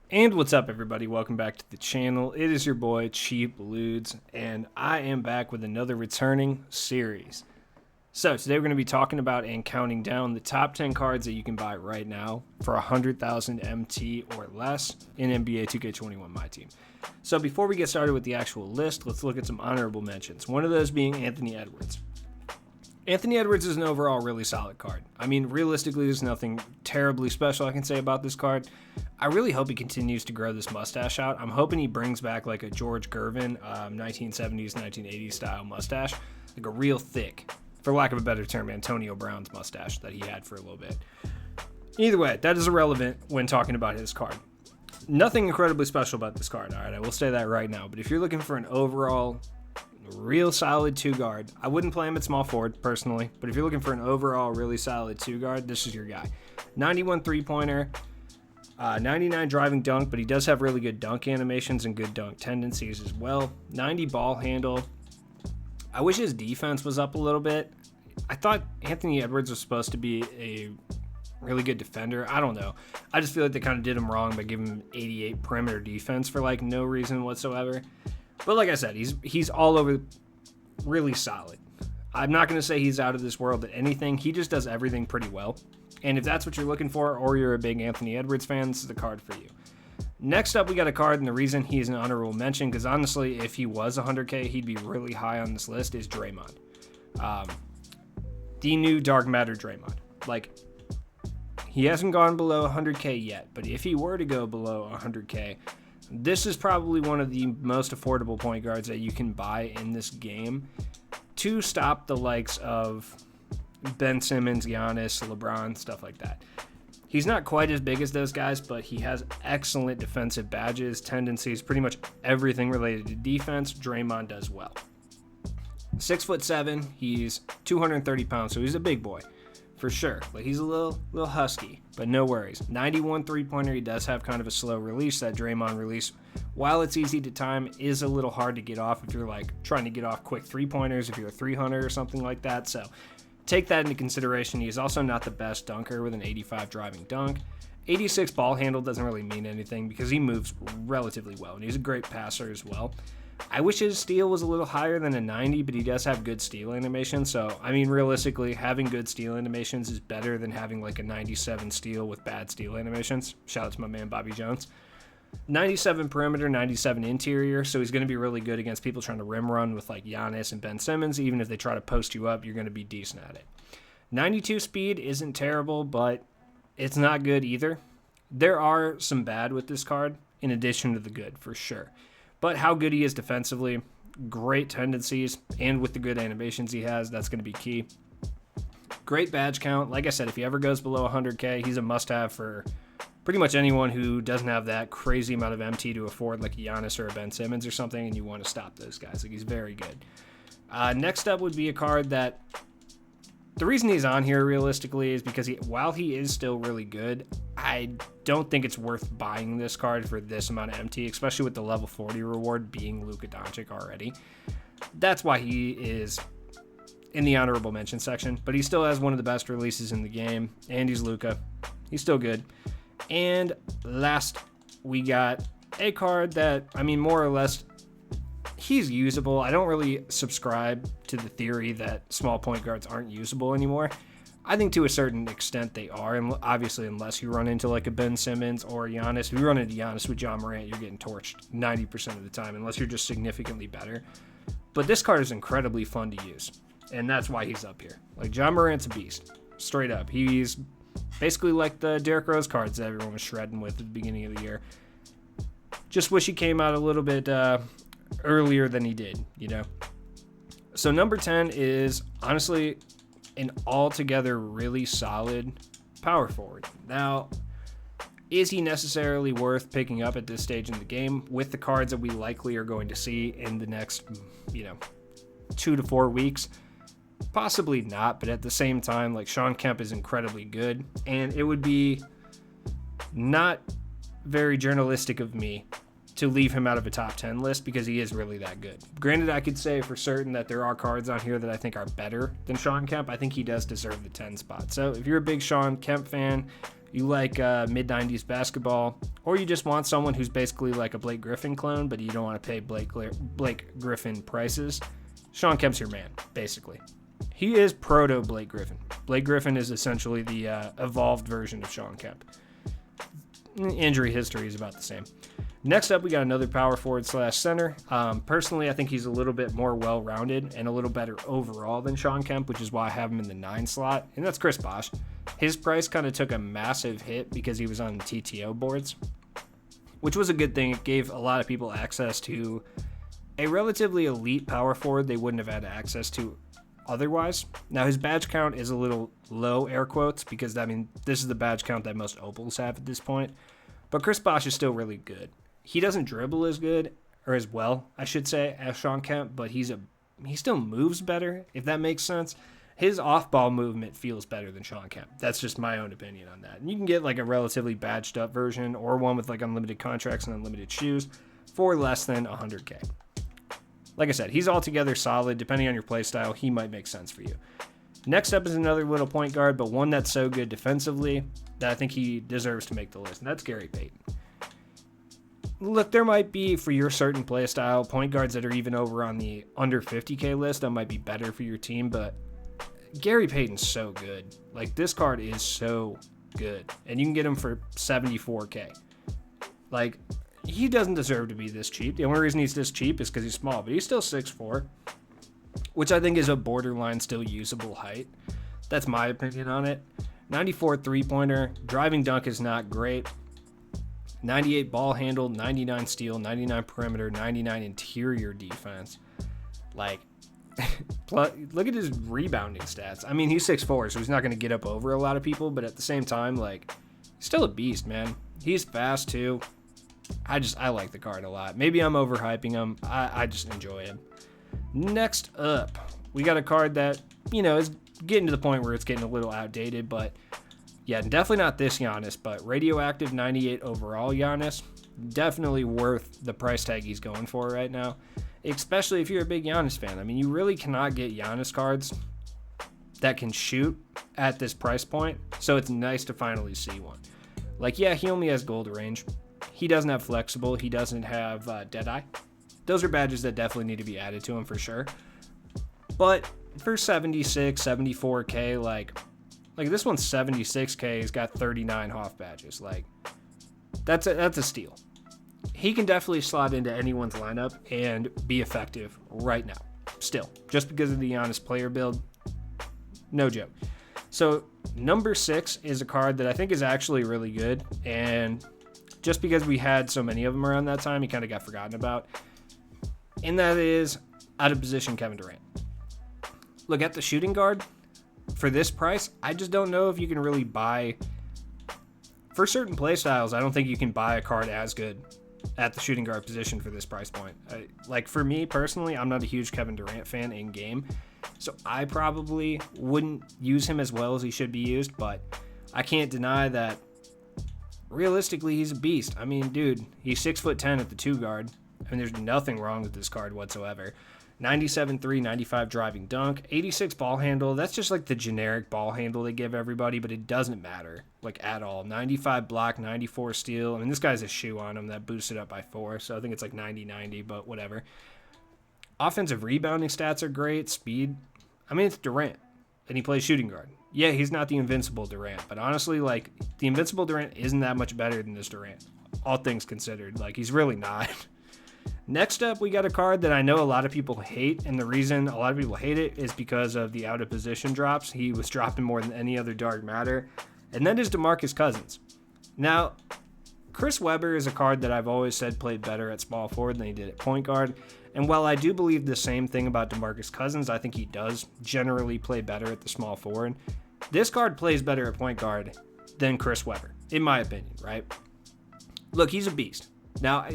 And what's up, everybody? Welcome back to the channel. It is your boy, Cheap Ludes, and I am back with another returning series. So, today we're going to be talking about and counting down the top 10 cards that you can buy right now for 100,000 MT or less in NBA 2K21 My Team. So, before we get started with the actual list, let's look at some honorable mentions. One of those being Anthony Edwards. Anthony Edwards is an overall really solid card. I mean, realistically, there's nothing terribly special I can say about this card. I really hope he continues to grow this mustache out. I'm hoping he brings back like a George Gervin 1970s, 1980s style mustache, like a real thick, for lack of a better term, Antonio Brown's mustache that he had for a little bit. Either way, that is irrelevant when talking about his card. Nothing incredibly special about this card, all right? I will say that right now. But if you're looking for an overall real solid two guard, I wouldn't play him at small forward personally, but if you're looking for an overall really solid two guard, this is your guy. 91 3-pointer, 99 driving dunk, but he does have really good dunk animations and good dunk tendencies as well. 90 ball handle. I wish his defense was up a little bit. I thought Anthony Edwards was supposed to be a really good defender. I don't know. I just feel like they kind of did him wrong by giving him 88 perimeter defense for like no reason whatsoever. But like I said, he's all over, really solid. I'm not going to say he's out of this world at anything. He just does everything pretty well. And if that's what you're looking for, or you're a big Anthony Edwards fan, this is the card for you. Next up, we got a card, and the reason he's an honorable mention, because honestly, if he was 100K, he'd be really high on this list, is Draymond. The new Dark Matter Draymond. Like, he hasn't gone below 100K yet, but if he were to go below 100K, this is probably one of the most affordable point guards that you can buy in this game to stop the likes of Ben Simmons, Giannis, LeBron, stuff like that. He's not quite as big as those guys, but he has excellent defensive badges, tendencies, pretty much everything related to defense. Draymond does well. 6'7", he's 230 pounds, so he's a big boy. For sure. Like, he's a little husky, but no worries. 91 3-pointer, he does have kind of a slow release. That Draymond release, while it's easy to time, is a little hard to get off if you're like trying to get off quick 3-pointers, if you're a 300 or something like that. So take that into consideration. He's also not the best dunker with an 85 driving dunk. 86 ball handle doesn't really mean anything because he moves relatively well, and he's a great passer as well. I wish his steal was a little higher than a 90, but he does have good steal animation. So, I mean, realistically, having good steal animations is better than having like a 97 steal with bad steal animations. Shout out to my man Bobby Jones. 97 perimeter, 97 interior, so he's going to be really good against people trying to rim run with like Giannis and Ben Simmons. Even if they try to post you up, you're going to be decent at it. 92 speed isn't terrible, but it's not good either. There are some bad with this card, in addition to the good, for sure. But how good he is defensively, great tendencies, and with the good animations he has, that's going to be key. Great badge count. Like I said, if he ever goes below 100K, he's a must-have for pretty much anyone who doesn't have that crazy amount of MT to afford, like a Giannis or a Ben Simmons or something, and you want to stop those guys. Like, he's very good. Next up would be a card that the reason he's on here realistically is because while he is still really good, I don't think it's worth buying this card for this amount of MT, especially with the level 40 reward being Luka Doncic already. That's why he is in the honorable mention section, but he still has one of the best releases in the game, and he's Luka. He's still good. And last, we got a card that, I mean, more or less, he's usable. I don't really subscribe to the theory that small point guards aren't usable anymore. I think to a certain extent they are, and obviously unless you run into like a Ben Simmons or Giannis. If you run into Giannis with John Morant, you're getting torched 90% of the time, unless you're just significantly better. But this card is incredibly fun to use, and that's why he's up here. Like, John Morant's a beast, straight up. He's basically like the Derrick Rose cards that everyone was shredding with at the beginning of the year. Just wish he came out a little bit earlier than he did, you know? So number 10 is honestly an altogether really solid power forward. Now, is he necessarily worth picking up at this stage in the game with the cards that we likely are going to see in the next, 2 to 4 weeks? Possibly not, but at the same time, like, Shawn Kemp is incredibly good, and it would be not very journalistic of me to leave him out of a top 10 list because he is really that good. Granted, I could say for certain that there are cards on here that I think are better than Shawn Kemp. I think he does deserve the 10 spot. So if you're a big Shawn Kemp fan, you like mid-90s basketball, or you just want someone who's basically like a Blake Griffin clone, but you don't want to pay Blake Griffin prices, Shawn Kemp's your man, basically. He is proto Blake Griffin. Blake Griffin is essentially the evolved version of Shawn Kemp. Injury history is about the same. Next up, we got another power forward / center. Personally, I think he's a little bit more well-rounded and a little better overall than Shawn Kemp, which is why I have him in the 9 slot, and that's Chris Bosh. His price kind of took a massive hit because he was on the TTO boards, which was a good thing. It gave a lot of people access to a relatively elite power forward they wouldn't have had access to otherwise. Now, his badge count is a little low, air quotes, because, I mean, this is the badge count that most Opals have at this point, but Chris Bosh is still really good. He doesn't dribble as good, or as well, I should say, as Shawn Kemp, but he still moves better, if that makes sense. His off-ball movement feels better than Shawn Kemp. That's just my own opinion on that. And you can get like a relatively badged up version, or one with like unlimited contracts and unlimited shoes, for less than 100K. Like I said, he's altogether solid. Depending on your play style, he might make sense for you. Next up is another little point guard, but one that's so good defensively that I think he deserves to make the list, and that's Gary Payton. Look, there might be, for your certain play style, point guards that are even over on the under 50K list that might be better for your team, but Gary Payton's so good. Like, this card is so good, and you can get him for 74K. Like, he doesn't deserve to be this cheap. The only reason he's this cheap is because he's small, but he's still 6'4", which I think is a borderline still usable height. That's my opinion on it. 94 three-pointer. Driving dunk is not great. 98 ball handle, 99 steal, 99 perimeter, 99 interior defense. Like, look at his rebounding stats. I mean, he's 6'4", so he's not going to get up over a lot of people, but at the same time, like, he's still a beast, man. He's fast, too. I like the card a lot. Maybe I'm overhyping him. I just enjoy him. Next up, we got a card that, you know, is getting to the point where it's getting a little outdated, but yeah, definitely not this Giannis, but radioactive 98 overall Giannis, definitely worth the price tag he's going for right now, especially if you're a big Giannis fan. I mean, you really cannot get Giannis cards that can shoot at this price point, so it's nice to finally see one. Like, yeah, he only has gold range. He doesn't have flexible. He doesn't have Deadeye. Those are badges that definitely need to be added to him for sure. But for 76, 74K, like this one's 76K. He's got 39 Hoff badges. Like, that's a steal. He can definitely slot into anyone's lineup and be effective right now. Still, just because of the Giannis player build, no joke. So number 6 is a card that I think is actually really good, and just because we had so many of them around that time, he kind of got forgotten about. And that is out of position Kevin Durant. Look, at the shooting guard, for this price, I just don't know if you can really buy. For certain play styles, I don't think you can buy a card as good at the shooting guard position for this price point. Like, for me personally, I'm not a huge Kevin Durant fan in game, so I probably wouldn't use him as well as he should be used, but I can't deny that realistically he's a beast. I mean, dude, he's 6'10" at the 2 guard. I mean, there's nothing wrong with this card whatsoever. 97 3, 95 driving dunk, 86 ball handle. That's just like the generic ball handle they give everybody, but it doesn't matter, like, at all. 95 block, 94 steal. I mean, this guy's a shoe on him that boosted up by 4, so I think it's like 90, but whatever. Offensive rebounding stats are great. Speed. I mean, it's Durant, and he plays shooting guard. Yeah, he's not the invincible Durant, but honestly, like, the invincible Durant isn't that much better than this Durant, all things considered. Like, he's really not. Next up, we got a card that I know a lot of people hate, and the reason a lot of people hate it is because of the out of position drops. He was dropping more than any other dark matter, and that is DeMarcus Cousins. Now, Chris Webber is a card that I've always said played better at small forward than he did at point guard, and while I do believe the same thing about DeMarcus Cousins, I think he does generally play better at the small forward. This card plays better at point guard than Chris Webber, in my opinion, right? Look, he's a beast. Now,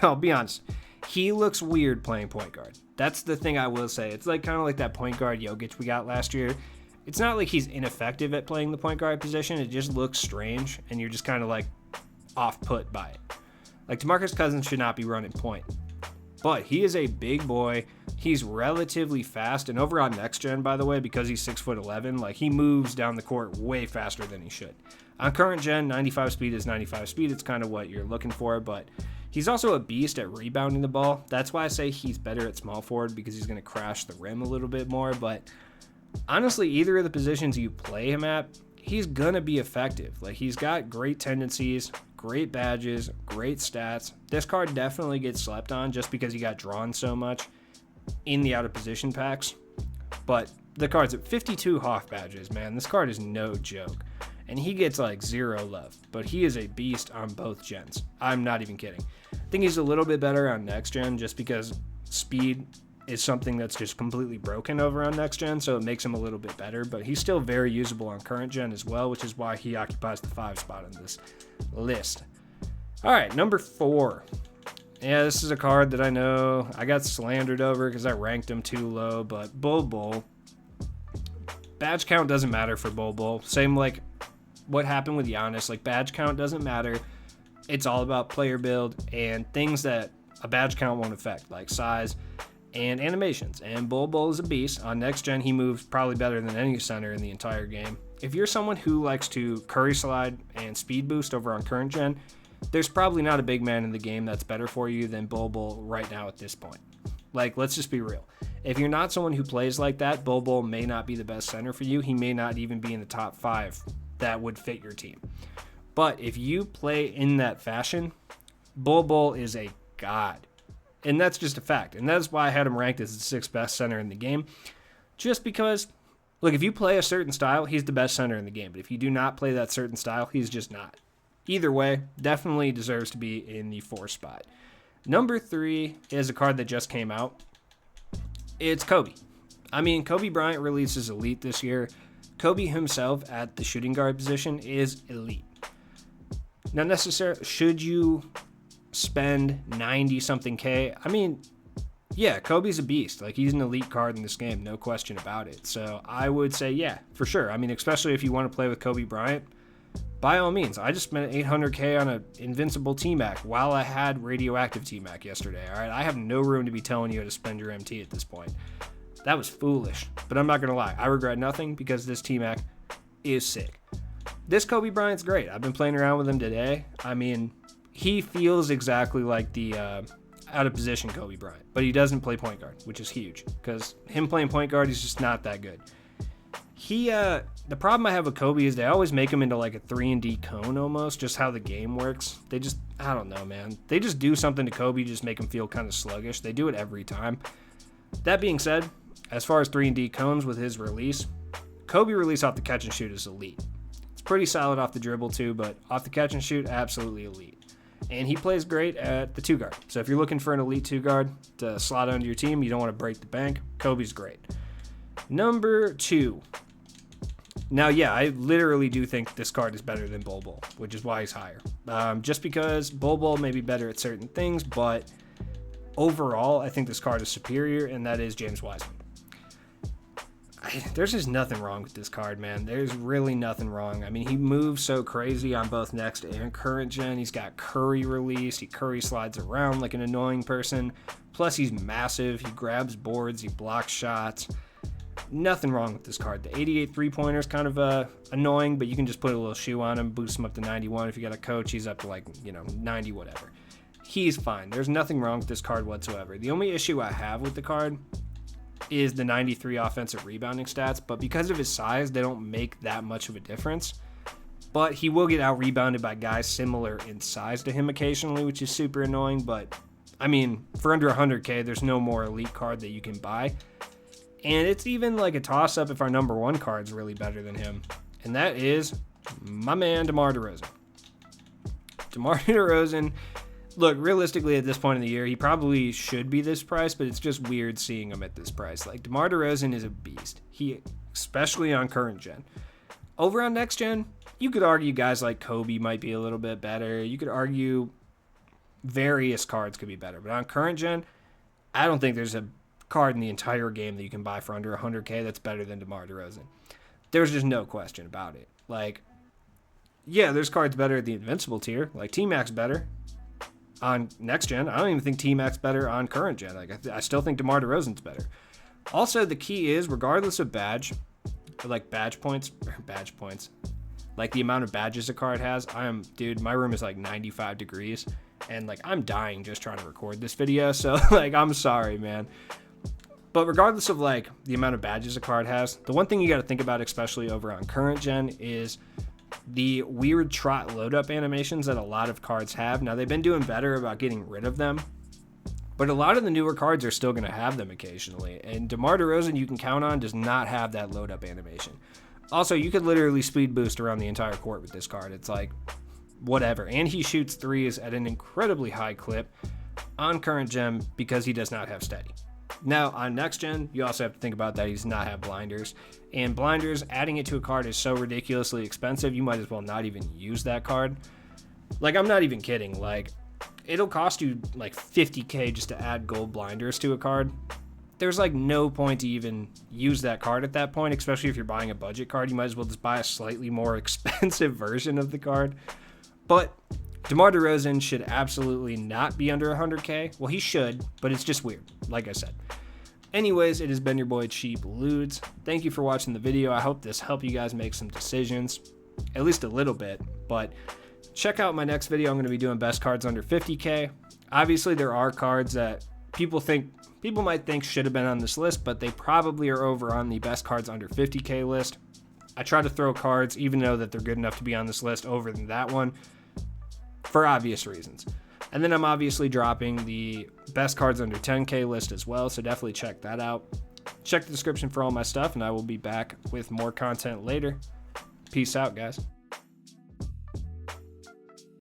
I'll be honest, he looks weird playing point guard. That's the thing I will say. It's like kind of like that point guard Jokic we got last year. It's not like he's ineffective at playing the point guard position. It just looks strange, and you're just kind of like off-put by it. Like, DeMarcus Cousins should not be running point. But he is a big boy. He's relatively fast. And over on Next Gen, by the way, because he's 6'11", like, he moves down the court way faster than he should. On current gen, 95 speed is 95 speed. It's kind of what you're looking for, but he's also a beast at rebounding the ball. That's why I say he's better at small forward, because he's going to crash the rim a little bit more. But honestly, either of the positions you play him at, he's going to be effective. Like, he's got great tendencies, great badges, great stats. This card definitely gets slept on just because he got drawn so much in the out of position packs. But the card's at 52 Hoff badges, man. This card is no joke. And he gets like 0 love, but he is a beast on both gens. I'm not even kidding. I think he's a little bit better on next gen just because speed is something that's just completely broken over on next gen, so it makes him a little bit better, but he's still very usable on current gen as well, which is why he occupies the 5 spot on this list. All right, number 4. Yeah, this is a card that I know I got slandered over because I ranked him too low, but Bull. Badge count doesn't matter for Bull. Same like what happened with Giannis. Like, badge count doesn't matter. It's all about player build and things that a badge count won't affect, like size and animations. And Bull is a beast. On next gen, he moves probably better than any center in the entire game. If you're someone who likes to curry slide and speed boost over on current gen, there's probably not a big man in the game that's better for you than Bull right now at this point. Like, let's just be real. If you're not someone who plays like that, Bull may not be the best center for you. He may not even be in the top 5 that would fit your team. But if you play in that fashion, Bull is a god. And that's just a fact. And that's why I had him ranked as the 6th best center in the game. Just because, look, if you play a certain style, he's the best center in the game. But if you do not play that certain style, he's just not. Either way, definitely deserves to be in the 4 spot. Number 3 is a card that just came out. It's Kobe. I mean, Kobe Bryant releases elite this year. Kobe himself at the shooting guard position is elite. Not necessarily, should you spend 90-something K? I mean, yeah, Kobe's a beast. Like, he's an elite card in this game, no question about it. So I would say, yeah, for sure. I mean, especially if you want to play with Kobe Bryant, by all means. I just spent 800K on an invincible T-Mac while I had radioactive T-Mac yesterday, all right? I have no room to be telling you how to spend your MT at this point. That was foolish, but I'm not going to lie. I regret nothing because this T-Mac is sick. This Kobe Bryant's great. I've been playing around with him today. I mean, he feels exactly like the out-of-position Kobe Bryant, but he doesn't play point guard, which is huge because him playing point guard, he's just not that good. The problem I have with Kobe is they always make him into like a 3-and-D cone almost, just how the game works. They just, I don't know, man. They just do something to Kobe, just make him feel kind of sluggish. They do it every time. That being said, as far as 3-and-D cones with his release, Kobe release off the catch and shoot is elite. It's pretty solid off the dribble too, but off the catch and shoot, absolutely elite. And he plays great at the 2 guard. So if you're looking for an elite 2 guard to slot onto your team, you don't want to break the bank, Kobe's great. Number 2. Now, yeah, I literally do think this card is better than Bull, which is why he's higher. Just because Bull may be better at certain things, but overall, I think this card is superior, and that is James Wiseman. There's just nothing wrong with this card, man. There's really nothing wrong. I mean, he moves so crazy on both next and current gen. He's got curry release. He curry slides around like an annoying person. Plus, he's massive. He grabs boards. He blocks shots. Nothing wrong with this card. The 88 three-pointer is kind of annoying, but you can just put a little shoe on him, boost him up to 91. If you got a coach, he's up to 90 whatever. He's fine. There's nothing wrong with this card whatsoever. The only issue I have with the card is the 93 offensive rebounding stats, but because of his size, they don't make that much of a difference. But he will get out-rebounded by guys similar in size to him occasionally, which is super annoying. But, I mean, for under 100K, there's no more elite card that you can buy. And it's even like a toss-up if our number 1 card's really better than him. And that is my man, DeMar DeRozan. DeMar DeRozan, look, realistically at this point in the year, he probably should be this price, but it's just weird seeing him at this price. Like, DeMar DeRozan is a beast. Especially on current gen. Over on next gen, you could argue guys like Kobe might be a little bit better. You could argue various cards could be better. But on current gen, I don't think there's a card in the entire game that you can buy for under 100K that's better than DeMar DeRozan. There's just no question about it. Like, yeah, there's cards better at the Invincible tier. Like, T-Mac's better on next gen. I don't even think T-Mac's better on current gen. Like, I still think DeMar DeRozan's better. Also, the key is, regardless of badge points, like the amount of badges a card has, dude, my room is like 95 degrees and like I'm dying just trying to record this video. So like, I'm sorry, man. But regardless of like the amount of badges a card has, the one thing you got to think about, especially over on current gen, is the weird trot load up animations that a lot of cards have. Now they've been doing better about getting rid of them, but a lot of the newer cards are still going to have them occasionally. And DeMar DeRozan, you can count on, does not have that load up animation. Also, you could literally speed boost around the entire court with this card. It's like, whatever. And he shoots threes at an incredibly high clip on current gen because he does not have steady. Now, on next gen, you also have to think about that he does not have blinders. And blinders, adding it to a card is so ridiculously expensive, you might as well not even use that card. Like, I'm not even kidding. Like, it'll cost you like $50K just to add gold blinders to a card. There's like no point to even use that card at that point, especially if you're buying a budget card. You might as well just buy a slightly more expensive version of the card. But DeMar DeRozan should absolutely not be under 100K. Well, he should, but it's just weird, like I said. Anyways, it has been your boy Cheap Ludes. Thank you for watching the video. I hope this helped you guys make some decisions, at least a little bit. But check out my next video. I'm going to be doing best cards under 50K. Obviously, there are cards that people might think should have been on this list, but they probably are over on the best cards under 50K list. I try to throw cards, even though that they're good enough to be on this list, over than that one, for obvious reasons. And then I'm obviously dropping the best cards under 10K list as well, so definitely check that out. Check the description for all my stuff, and I will be back with more content later. Peace out, guys.